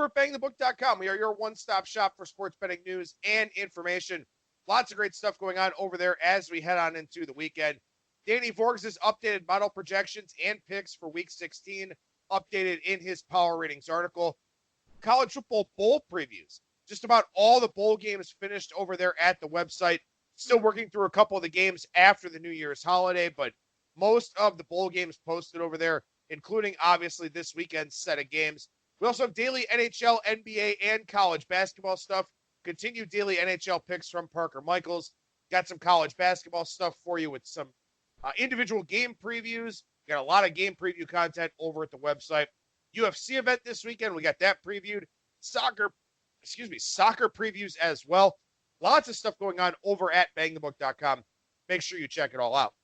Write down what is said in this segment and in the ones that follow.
over at BangTheBook.com. We are your one-stop shop for sports betting news and information. Lots of great stuff going on over there as we head on into the weekend. Danny Vorgs' updated model projections and picks for Week 16, updated in his Power Ratings article. College football bowl previews. Just about all the bowl games finished over there at the website. Still working through a couple of the games after the New Year's holiday, but most of the bowl games posted over there, including obviously this weekend's set of games. We also have daily NHL, NBA, and college basketball stuff. Continued daily NHL picks from Parker Michaels. Got some college basketball stuff for you with some individual game previews. Got a lot of game preview content over at the website. UFC event this weekend. We got that previewed. Soccer previews as well. Lots of stuff going on over at BangTheBook.com. Make sure you check it all out.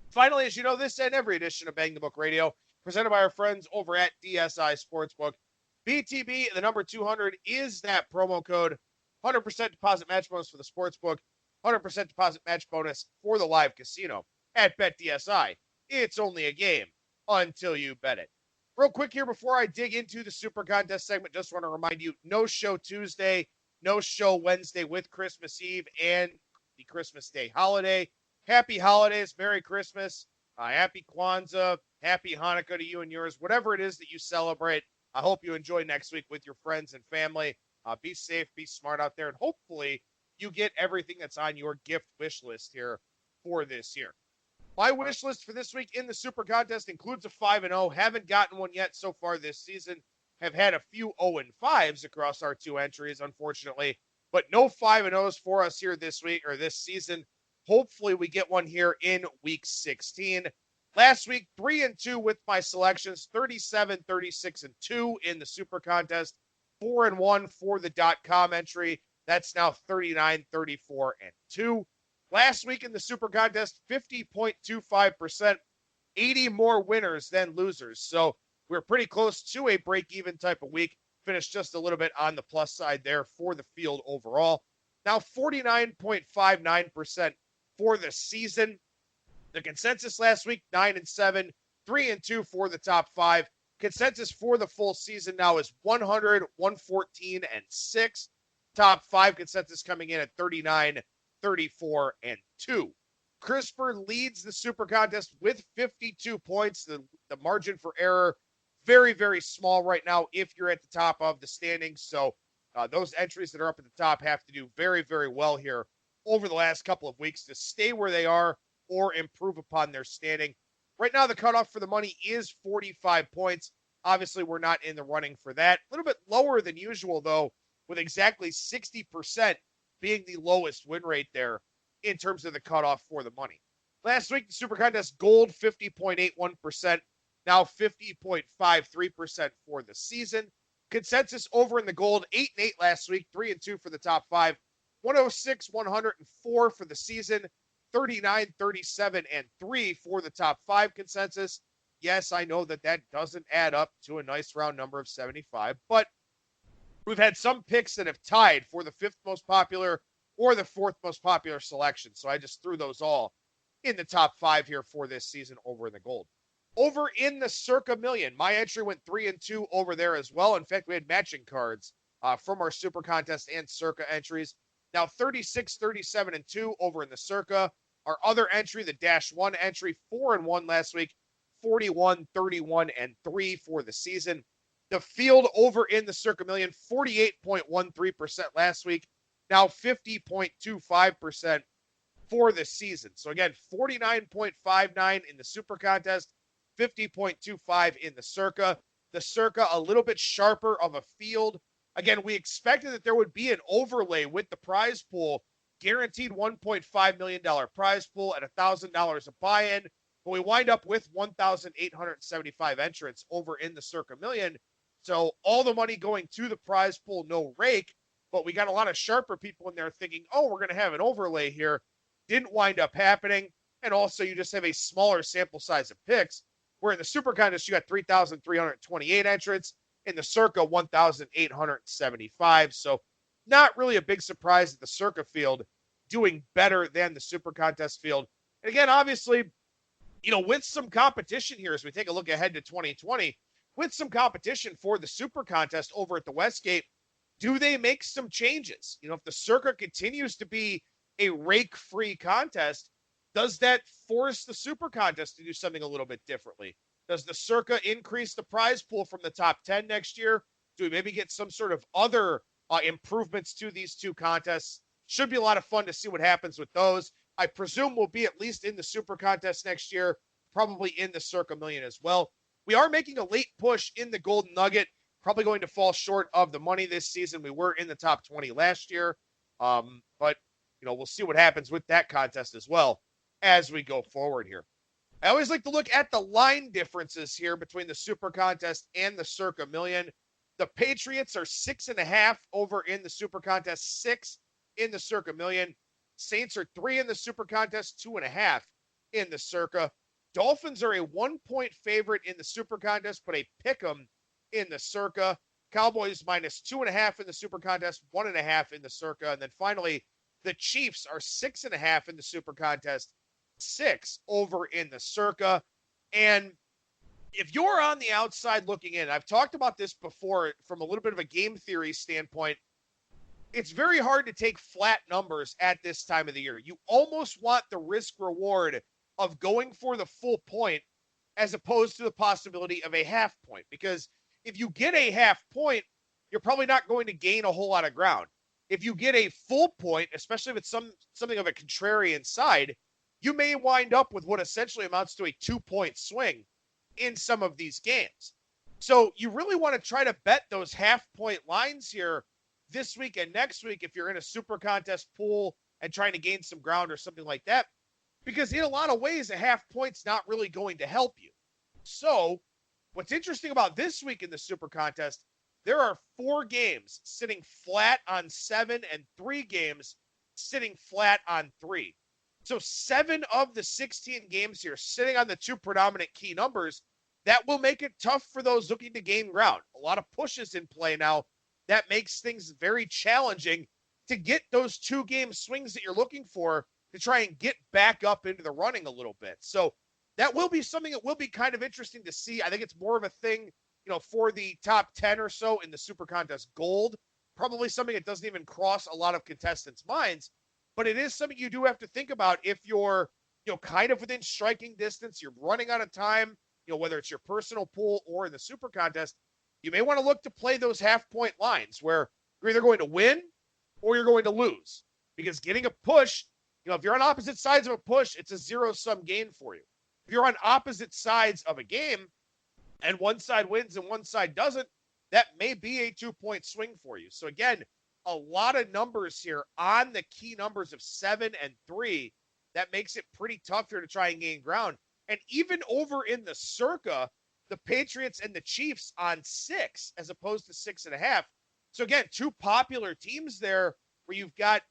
Finally, as you know, this and every edition of Bang the Book Radio, presented by our friends over at DSI Sportsbook. BTB, the number 200, is that promo code. 100% deposit match bonus for the Sportsbook. 100% deposit match bonus for the live casino at BetDSI. It's only a game until you bet it. Real quick here before I dig into the Super Contest segment, just want to remind you, no show Tuesday, no show Wednesday with Christmas Eve and the Christmas Day holiday. Happy holidays, Merry Christmas, Happy Kwanzaa, Happy Hanukkah to you and yours, whatever it is that you celebrate. I hope you enjoy next week with your friends and family. Be safe, be smart out there, and hopefully you get everything that's on your gift wish list here for this year. My wish list for this week in the Super Contest includes a 5-0. Haven't gotten one yet so far this season. Have had a few 0-5s across our two entries, unfortunately, but no 5-0s for us here this week or this season. Hopefully we get one here in Week 16. Last week, 3-2 with my selections, 37, 36, and 2 in the Super Contest, 4-1 for the .com entry. That's now 39, 34, and 2. Last week in the Super Contest, 50.25%, 80 more winners than losers. So we're pretty close to a break-even type of week. Finished just a little bit on the plus side there for the field overall. Now 49.59% for the season. The consensus last week, 9-7, 3-2 for the top 5. Consensus for the full season now is 100, 114, and 6. Top 5 consensus coming in at 39, 34, and 2. CRISPR leads the Super Contest with 52 points. The margin for error, very, very small right now if you're at the top of the standings. So those entries that are up at the top have to do very, very well here over the last couple of weeks to stay where they are or improve upon their standing. Right now, the cutoff for the money is 45 points. Obviously, we're not in the running for that. A little bit lower than usual, though, with exactly 60% being the lowest win rate there in terms of the cutoff for the money. Last week, the Super Contest gold, 50.81%, now 50.53% for the season. Consensus over in the gold, 8-8 last week, 3-2 for the top 5, 106, 104 for the season, 39, 37, and 3 for the top 5 consensus. Yes, I know that doesn't add up to a nice round number of 75, but we've had some picks that have tied for the 5th most popular or the 4th most popular selection. So I just threw those all in the top 5 here for this season over in the gold. Over in the Circa Million, my entry went 3-2 over there as well. In fact, we had matching cards from our Super Contest and Circa entries. Now 36, 37, and 2 over in the Circa. Our other entry, the Dash 1 entry, 4-1 last week, 41, 31, and 3 for the season. The field over in the Circa Million, 48.13% last week, now 50.25% for the season. So again, 49.59 in the Super Contest, 50.25 in the Circa. The Circa, a little bit sharper of a field. Again, we expected that there would be an overlay with the prize pool, guaranteed $1.5 million prize pool at $1,000 a buy-in, but we wind up with 1,875 entrants over in the Circa Million. So all the money going to the prize pool, no rake, but we got a lot of sharper people in there thinking, oh, we're going to have an overlay here. Didn't wind up happening. And also you just have a smaller sample size of picks, where in the Super Contest, you got 3,328 entrants. In the Circa, 1,875. So not really a big surprise that the Circa field doing better than the Super Contest field. And again, obviously, with some competition here as we take a look ahead to 2020, with some competition for the Super Contest over at the Westgate, do they make some changes? If the Circa continues to be a rake-free contest, does that force the Super Contest to do something a little bit differently? Does the Circa increase the prize pool from the top 10 next year? Do we maybe get some sort of other improvements to these two contests? Should be a lot of fun to see what happens with those. I presume we'll be at least in the Super Contest next year, probably in the Circa Million as well. We are making a late push in the Golden Nugget, probably going to fall short of the money this season. We were in the top 20 last year, but we'll see what happens with that contest as well as we go forward here. I always like to look at the line differences here between the Super Contest and the Circa Million. The Patriots are 6.5 over in the Super Contest, 6 in the Circa Million. Saints are 3 in the Super Contest, 2.5 in the Circa. Dolphins are a 1-point favorite in the Super Contest, but a pick'em in the Circa. Cowboys minus 2.5 in the Super Contest, 1.5 in the Circa. And then finally, the Chiefs are 6.5 in the Super Contest, 6 over in the Circa. And if you're on the outside looking in, I've talked about this before from a little bit of a game theory standpoint. It's very hard to take flat numbers at this time of the year. You almost want the risk reward of going for the full point as opposed to the possibility of a half point. Because if you get a half point, you're probably not going to gain a whole lot of ground. If you get a full point, especially if it's something of a contrarian side, you may wind up with what essentially amounts to a 2-point swing in some of these games. So you really want to try to bet those half-point lines here this week and next week if you're in a Super Contest pool and trying to gain some ground or something like that, because in a lot of ways, a half point's not really going to help you. So what's interesting about this week in the Super Contest, there are 4 games sitting flat on 7 and 3 games sitting flat on 3. So 7 of the 16 games here sitting on the 2 predominant key numbers. That will make it tough for those looking to gain ground. A lot of pushes in play now. That makes things very challenging to get those 2-game swings that you're looking for to try and get back up into the running a little bit. So that will be something that will be kind of interesting to see. I think it's more of a thing, for the top 10 or so in the Super Contest Gold. Probably something that doesn't even cross a lot of contestants' minds, but it is something you do have to think about if you're, kind of within striking distance, you're running out of time, whether it's your personal pool or in the Super Contest. You may want to look to play those half-point lines where you're either going to win or you're going to lose. Because getting a push, if you're on opposite sides of a push, it's a zero-sum gain for you. If you're on opposite sides of a game and one side wins and one side doesn't, that may be a 2-point swing for you. So again, a lot of numbers here on the key numbers of 7 and 3. That makes it pretty tough here to try and gain ground. And even over in the Circa, the Patriots and the Chiefs on 6 as opposed to 6.5. So again, 2 popular teams there where you've got,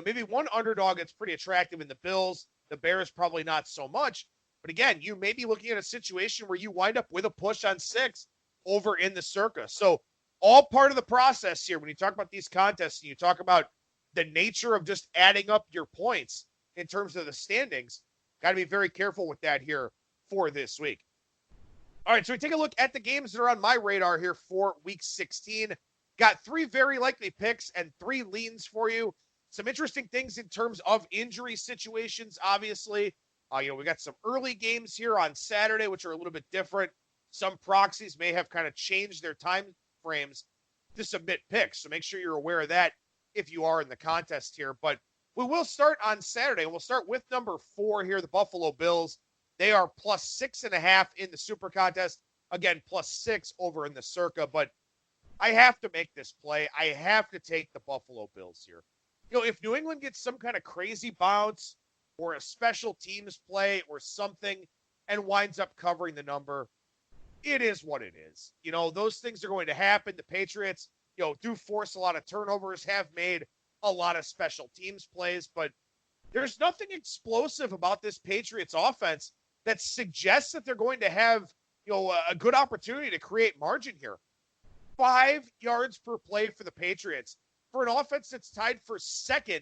maybe one underdog that's pretty attractive in the Bills. The Bears probably not so much. But again, you may be looking at a situation where you wind up with a push on 6 over in the Circa. So all part of the process here when you talk about these contests and you talk about the nature of just adding up your points in terms of the standings, got to be very careful with that here for this week. All right, so we take a look at the games that are on my radar here for Week 16. Got 3 very likely picks and 3 leans for you. Some interesting things in terms of injury situations, obviously. We got some early games here on Saturday, which are a little bit different. Some proxies may have kind of changed their time frames to submit picks, so make sure you're aware of that if you are in the contest here. But we will start on Saturday. We'll start with number 4 here, the Buffalo Bills. They are plus 6.5 in the Super Contest. Again, plus 6 over in the Circa. But I have to make this play. I have to take the Buffalo Bills here. If New England gets some kind of crazy bounce or a special teams play or something and winds up covering the number, it is what it is. Those things are going to happen. The Patriots, do force a lot of turnovers, have made a lot of special teams plays, but there's nothing explosive about this Patriots offense that suggests that they're going to have, a good opportunity to create margin here. 5 yards per play for the Patriots for an offense that's tied for second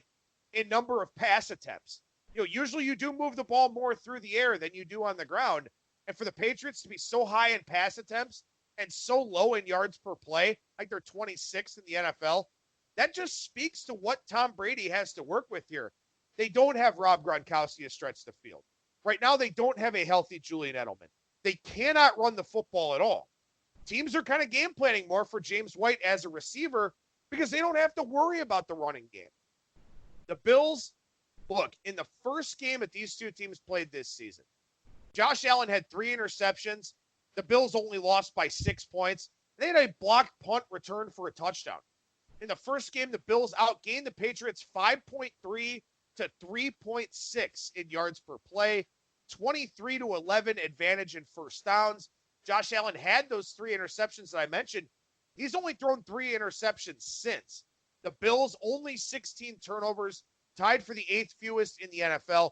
in number of pass attempts. Usually you do move the ball more through the air than you do on the ground. And for the Patriots to be so high in pass attempts and so low in yards per play, like they're 26th in the NFL, that just speaks to what Tom Brady has to work with here. They don't have Rob Gronkowski to stretch the field. Right now, they don't have a healthy Julian Edelman. They cannot run the football at all. Teams are kind of game planning more for James White as a receiver because they don't have to worry about the running game. The Bills, look, in the first game that these two teams played this season, Josh Allen had 3 interceptions. The Bills only lost by 6 points. They had a blocked punt return for a touchdown. In the first game, the Bills outgained the Patriots 5.3 to 3.6 in yards per play, 23-11 advantage in first downs. Josh Allen had those 3 interceptions that I mentioned. He's only thrown 3 interceptions since. The Bills only 16 turnovers, tied for the 8th fewest in the NFL.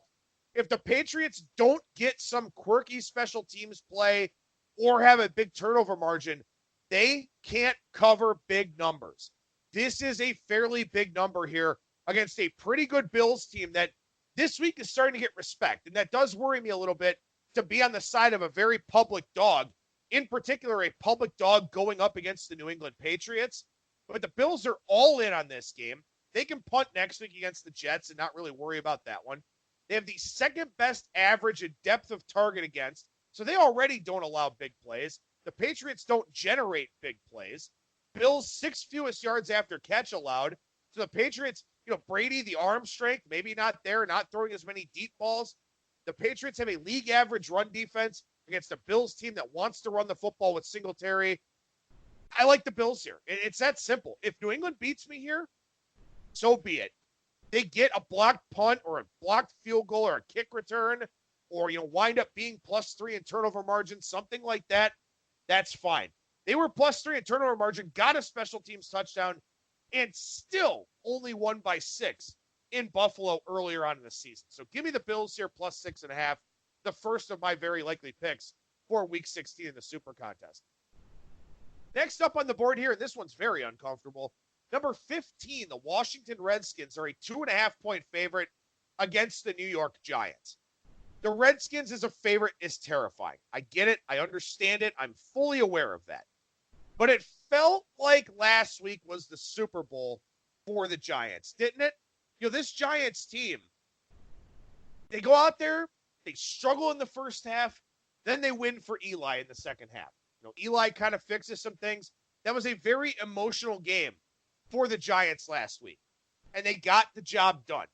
If the Patriots don't get some quirky special teams play or have a big turnover margin, they can't cover big numbers. This is a fairly big number here against a pretty good Bills team that this week is starting to get respect. And that does worry me a little bit to be on the side of a very public dog, in particular, a public dog going up against the New England Patriots. But the Bills are all in on this game. They can punt next week against the Jets and not really worry about that one. They have the second best average in depth of target against, so they already don't allow big plays. The Patriots don't generate big plays. Bills 6th fewest yards after catch allowed. So the Patriots, Brady, the arm strength, maybe not there, not throwing as many deep balls. The Patriots have a league average run defense against a Bills team that wants to run the football with Singletary. I like the Bills here. It's that simple. If New England beats me here, so be it. They get a blocked punt or a blocked field goal or a kick return or, wind up being +3 in turnover margin, something like that, that's fine. They were +3 in turnover margin, got a special teams touchdown, and still only won by 6 in Buffalo earlier on in the season. So give me the Bills here +6.5, the first of my very likely picks for Week 16 in the SuperContest. Next up on the board here, and this one's very uncomfortable, number 15, the Washington Redskins are a 2.5-point favorite against the New York Giants. The Redskins as a favorite is terrifying. I get it. I understand it. I'm fully aware of that. But it felt like last week was the Super Bowl for the Giants, didn't it? This Giants team, they go out there, they struggle in the first half, then they win for Eli in the second half. Eli kind of fixes some things. That was a very emotional game for the Giants last week, and they got the job done.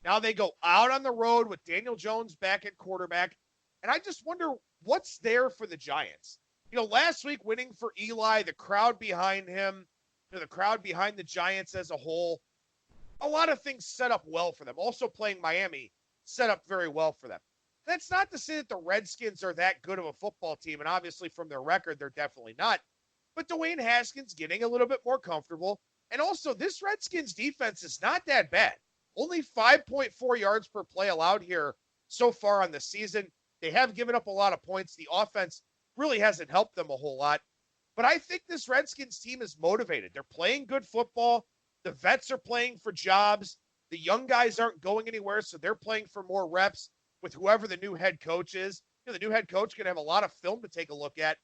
Now they go out on the road with Daniel Jones back at quarterback, and I just wonder what's there for the Giants. Last week winning for Eli, the crowd behind him, the crowd behind the Giants as a whole, a lot of things set up well for them. Also playing Miami set up very well for them. That's not to say that the Redskins are that good of a football team, and obviously from their record, they're definitely not. But Dwayne Haskins getting a little bit more comfortable. And also, this Redskins defense is not that bad. Only 5.4 yards per play allowed here so far on the season. They have given up a lot of points. The offense really hasn't helped them a whole lot. But I think this Redskins team is motivated. They're playing good football. The vets are playing for jobs. The young guys aren't going anywhere, so they're playing for more reps with whoever the new head coach is. The new head coach can have a lot of film to take a look at.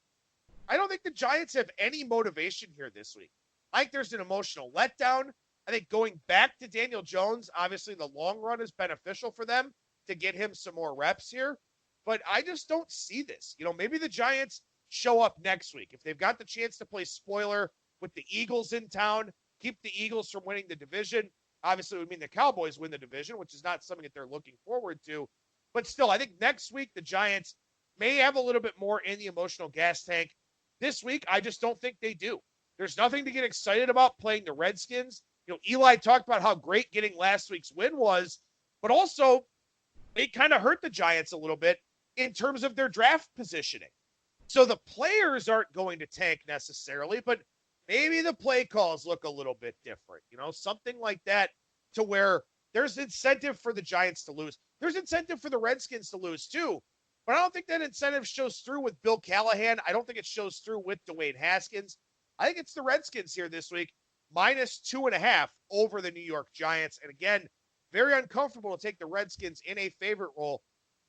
I don't think the Giants have any motivation here this week. I think there's an emotional letdown. I think going back to Daniel Jones, obviously in the long run is beneficial for them to get him some more reps here. But I just don't see this. Maybe the Giants show up next week. If they've got the chance to play spoiler with the Eagles in town, keep the Eagles from winning the division. Obviously, it would mean the Cowboys win the division, which is not something that they're looking forward to. But still, I think next week the Giants may have a little bit more in the emotional gas tank. This week, I just don't think they do. There's nothing to get excited about playing the Redskins. Eli talked about how great getting last week's win was, but also it kind of hurt the Giants a little bit in terms of their draft positioning. So the players aren't going to tank necessarily, but maybe the play calls look a little bit different, something like that, to where there's incentive for the Giants to lose. There's incentive for the Redskins to lose too, but I don't think that incentive shows through with Bill Callahan. I don't think it shows through with Dwayne Haskins. I think it's the Redskins here this week, -2.5 over the New York Giants. And again, very uncomfortable to take the Redskins in a favorite role,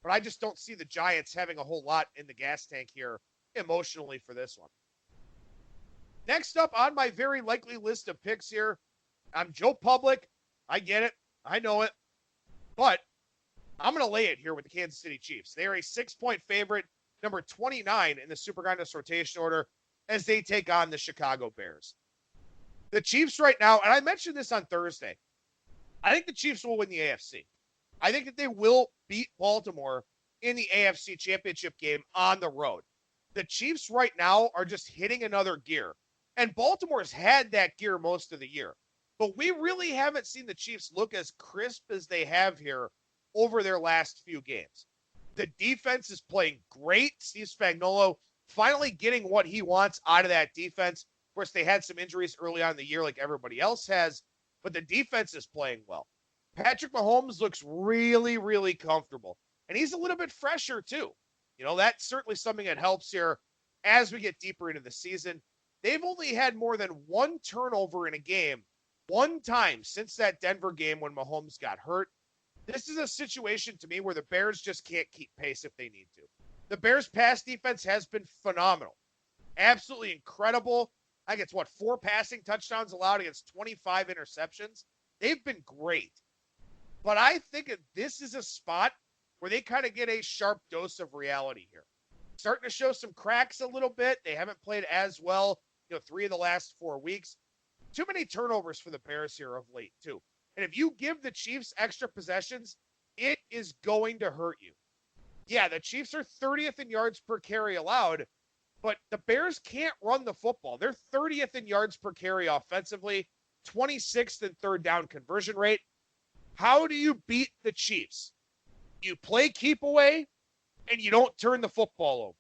but I just don't see the Giants having a whole lot in the gas tank here emotionally for this one. Next up on my very likely list of picks here, I'm Joe Public. I get it. I know it. But I'm going to lay it here with the Kansas City Chiefs. They are a 6-point favorite, number 29 in the SuperContest rotation order, as they take on the Chicago Bears. The Chiefs right now, and I mentioned this on Thursday, I think the Chiefs will win the AFC. I think that they will beat Baltimore in the AFC Championship game on the road. The Chiefs right now are just hitting another gear. And Baltimore's had that gear most of the year. But we really haven't seen the Chiefs look as crisp as they have here over their last few games. The defense is playing great. Steve Spagnuolo finally getting what he wants out of that defense. Of course, they had some injuries early on in the year like everybody else has, but the defense is playing well. Patrick Mahomes looks really, really comfortable. And he's a little bit fresher, too. You know, that's certainly something that helps here as we get deeper into the season. They've only had more than one turnover in a game one time since that Denver game when Mahomes got hurt. This is a situation to me where the Bears just can't keep pace if they need to. The Bears' pass defense has been phenomenal. Absolutely incredible. I think it's 4 passing touchdowns allowed against 25 interceptions. They've been great. But I think this is a spot where they kind of get a sharp dose of reality here. Starting to show some cracks a little bit. They haven't played as well, 3 of the last 4 weeks. Too many turnovers for the Bears here of late, too. And if you give the Chiefs extra possessions, it is going to hurt you. Yeah, the Chiefs are 30th in yards per carry allowed, but the Bears can't run the football. They're 30th in yards per carry offensively, 26th in third down conversion rate. How do you beat the Chiefs? You play keep away, and you don't turn the football over.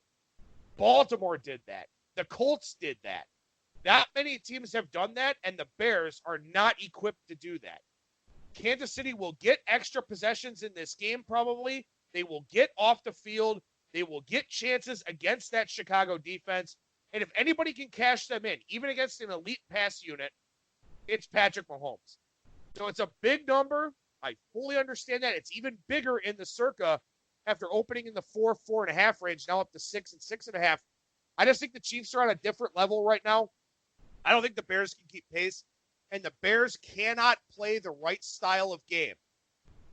Baltimore did that. The Colts did that. Not many teams have done that, and the Bears are not equipped to do that. Kansas City will get extra possessions in this game probably. They will get off the field. They will get chances against that Chicago defense. And if anybody can cash them in, even against an elite pass unit, it's Patrick Mahomes. So it's a big number. I fully understand that. It's even bigger in the Circa after opening in the 4.5 range, now up to 6 and 6.5. I just think the Chiefs are on a different level right now. I don't think the Bears can keep pace, and the Bears cannot play the right style of game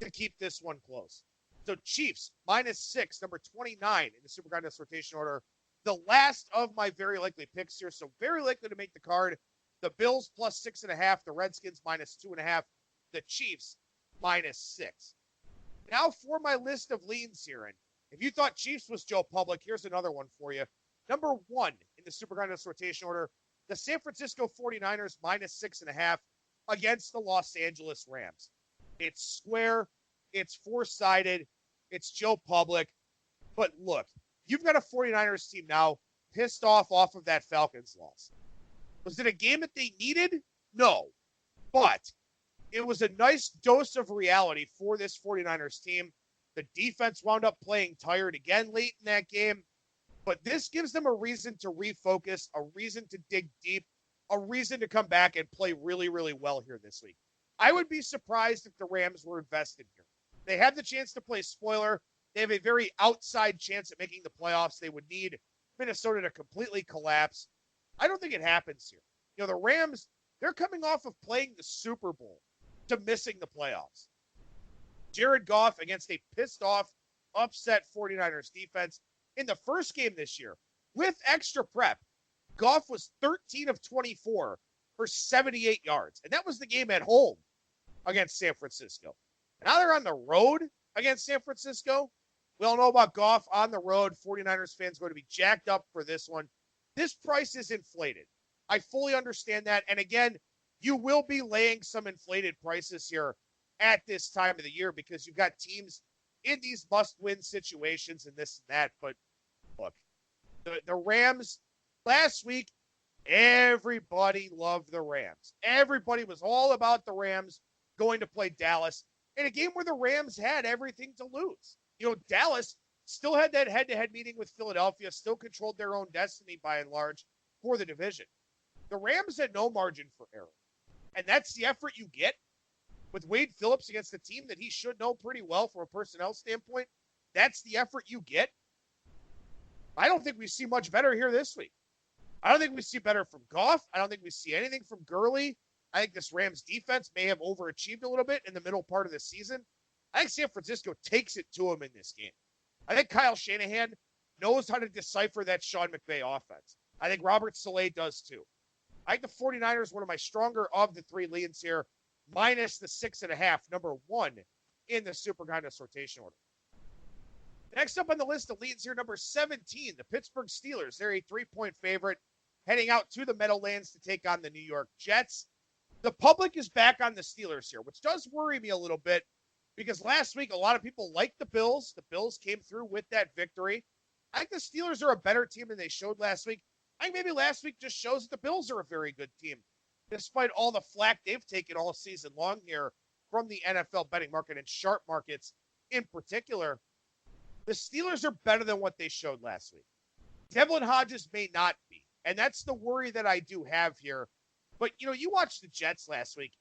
to keep this one close. So Chiefs, -6, number 29 in the SuperContest rotation order. The last of my very likely picks here, so very likely to make the card. The Bills +6.5, the Redskins -2.5, the Chiefs -6. Now for my list of leans here, and if you thought Chiefs was Joe Public, here's another one for you. Number 1 in the SuperContest rotation order, the San Francisco 49ers -6.5 against the Los Angeles Rams. It's square, it's four-sided, it's Joe Public. But look, you've got a 49ers team now pissed off of that Falcons loss. Was it a game that they needed? No. But it was a nice dose of reality for this 49ers team. The defense wound up playing tired again late in that game. But this gives them a reason to refocus, a reason to dig deep, a reason to come back and play really, really well here this week. I would be surprised if the Rams were invested here. They have the chance to play spoiler. They have a very outside chance at making the playoffs. They would need Minnesota to completely collapse. I don't think it happens here. The Rams, they're coming off of playing the Super Bowl to missing the playoffs. Jared Goff against a pissed-off, upset 49ers defense. In the first game this year, with extra prep, Goff was 13 of 24 for 78 yards. And that was the game at home against San Francisco. Now they're on the road against San Francisco. We all know about Goff on the road. 49ers fans going to be jacked up for this one. This price is inflated. I fully understand that. And again, you will be laying some inflated prices here at this time of the year because you've got teams in these must-win situations and this and that. But look, the Rams, last week, everybody loved the Rams. Everybody was all about the Rams going to play Dallas in a game where the Rams had everything to lose. Dallas still had that head-to-head meeting with Philadelphia, still controlled their own destiny by and large for the division. The Rams had no margin for error. And that's the effort you get with Wade Phillips against a team that he should know pretty well from a personnel standpoint. That's the effort you get. I don't think we see much better here this week. I don't think we see better from Goff. I don't think we see anything from Gurley. I think this Rams defense may have overachieved a little bit in the middle part of the season. I think San Francisco takes it to him in this game. I think Kyle Shanahan knows how to decipher that Sean McVay offense. I think Robert Saleh does too. I think the 49ers, one of my stronger of the three leans here, minus the 6.5, number 1 in the SuperContest rotation order. Next up on the list of leads here, number 17, the Pittsburgh Steelers. They're a 3-point favorite heading out to the Meadowlands to take on the New York Jets. The public is back on the Steelers here, which does worry me a little bit because last week a lot of people liked the Bills. The Bills came through with that victory. I think the Steelers are a better team than they showed last week. I think maybe last week just shows that the Bills are a very good team, despite all the flack they've taken all season long here from the NFL betting market and sharp markets in particular. The Steelers are better than what they showed last week. Devlin Hodges may not be, and that's the worry that I do have here. But, you watched the Jets last week.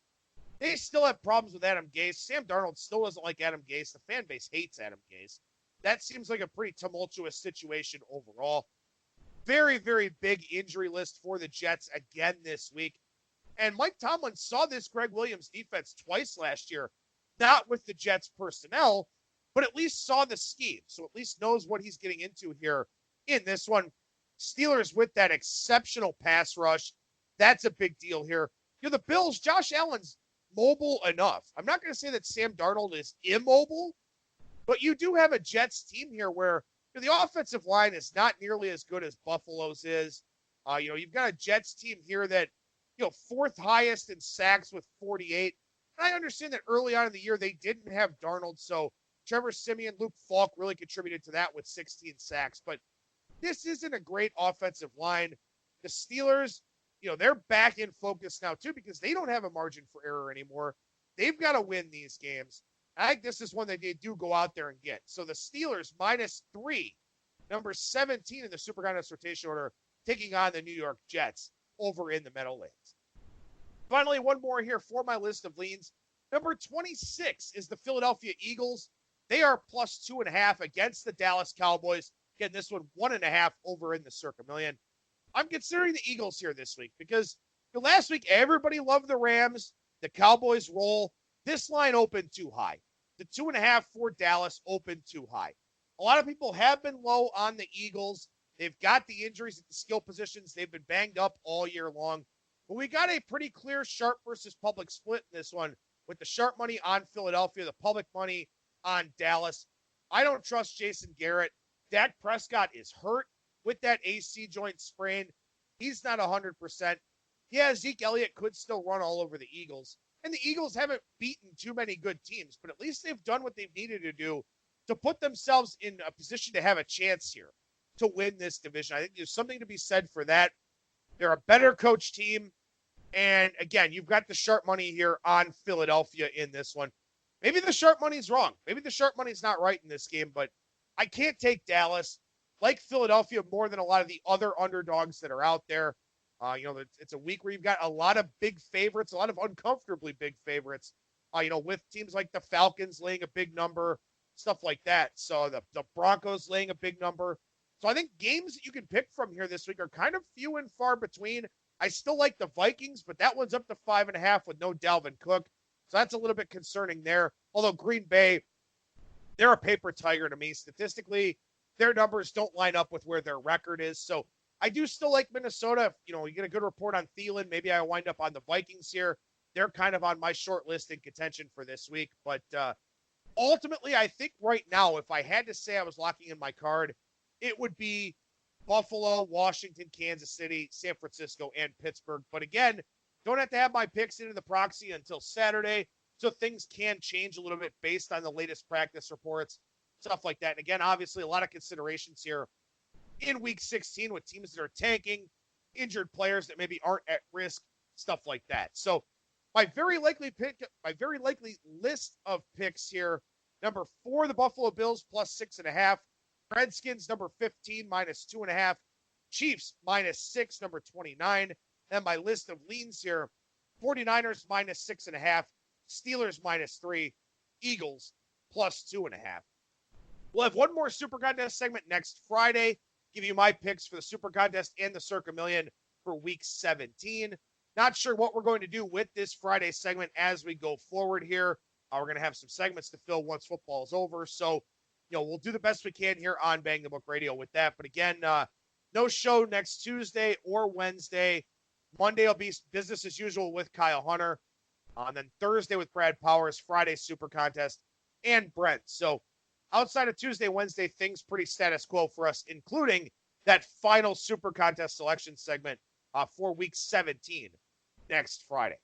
They still have problems with Adam Gase. Sam Darnold still doesn't like Adam Gase. The fan base hates Adam Gase. That seems like a pretty tumultuous situation overall. Very, very big injury list for the Jets again this week. And Mike Tomlin saw this Greg Williams defense twice last year, not with the Jets personnel, but at least saw the scheme. So at least knows what he's getting into here in this one. Steelers with that exceptional pass rush. That's a big deal here. The Bills, Josh Allen's mobile enough. I'm not going to say that Sam Darnold is immobile, but you do have a Jets team here where the offensive line is not nearly as good as Buffalo's is. You've got a Jets team here that, fourth highest in sacks with 48. And I understand that early on in the year they didn't have Darnold, so Trevor Siemian, Luke Falk really contributed to that with 16 sacks. But this isn't a great offensive line. The Steelers, they're back in focus now too because they don't have a margin for error anymore. They've got to win these games. I think this is one that they do go out there and get. So the Steelers -3, number 17 in the SuperContest rotation order, taking on the New York Jets over in the Meadowlands. Finally, one more here for my list of leans. Number 26 is the Philadelphia Eagles. They are +2.5 against the Dallas Cowboys. Again, this one 1.5 over in the Circa Million. I'm considering the Eagles here this week because last week everybody loved the Rams. The Cowboys roll. This line opened too high. The 2.5 for Dallas opened too high. A lot of people have been low on the Eagles. They've got the injuries at the skill positions. They've been banged up all year long. But we got a pretty clear sharp versus public split in this one with the sharp money on Philadelphia, the public money on Dallas. I don't trust Jason Garrett. Dak Prescott is hurt with that AC joint sprain. He's not 100%. Yeah, Zeke Elliott could still run all over the Eagles. And the Eagles haven't beaten too many good teams, but at least they've done what they've needed to do to put themselves in a position to have a chance here to win this division. I think there's something to be said for that. They're a better coach team. And again, you've got the sharp money here on Philadelphia in this one. Maybe the sharp money's wrong. Maybe the sharp money's not right in this game, but I can't take Dallas, like Philadelphia, more than a lot of the other underdogs that are out there. It's a week where you've got a lot of big favorites, a lot of uncomfortably big favorites, with teams like the Falcons laying a big number, stuff like that. So the Broncos laying a big number. So I think games that you can pick from here this week are kind of few and far between. I still like the Vikings, but that one's up to 5.5 with no Dalvin Cook. So that's a little bit concerning there. Although Green Bay, they're a paper tiger to me. Statistically, their numbers don't line up with where their record is. So I do still like Minnesota. You get a good report on Thielen. Maybe I wind up on the Vikings here. They're kind of on my short list in contention for this week. But ultimately, I think right now, if I had to say I was locking in my card, it would be Buffalo, Washington, Kansas City, San Francisco, and Pittsburgh. But again, don't have to have my picks into the proxy until Saturday. So things can change a little bit based on the latest practice reports, stuff like that. And again, obviously, a lot of considerations here in Week 16 with teams that are tanking, injured players that maybe aren't at risk, stuff like that. So my very likely list of picks here, number 4, the Buffalo Bills +6.5. Redskins, number 15, -2.5. Chiefs, -6, number 29. And my list of leans here, 49ers, -6.5. Steelers, -3. Eagles, +2.5. We'll have one more SuperContest segment next Friday. give you my picks for the Super Contest and the Circa Million for Week 17. Not sure what we're going to do with this Friday segment as we go forward here. We're going to have some segments to fill once football is over. So, we'll do the best we can here on Bang the Book Radio with that. But again, no show next Tuesday or Wednesday. Monday will be business as usual with Kyle Hunter. And then Thursday with Brad Powers, Friday Super Contest, and Brent. So outside of Tuesday, Wednesday, things pretty status quo for us, including that final Super Contest selection segment for Week 17 next Friday.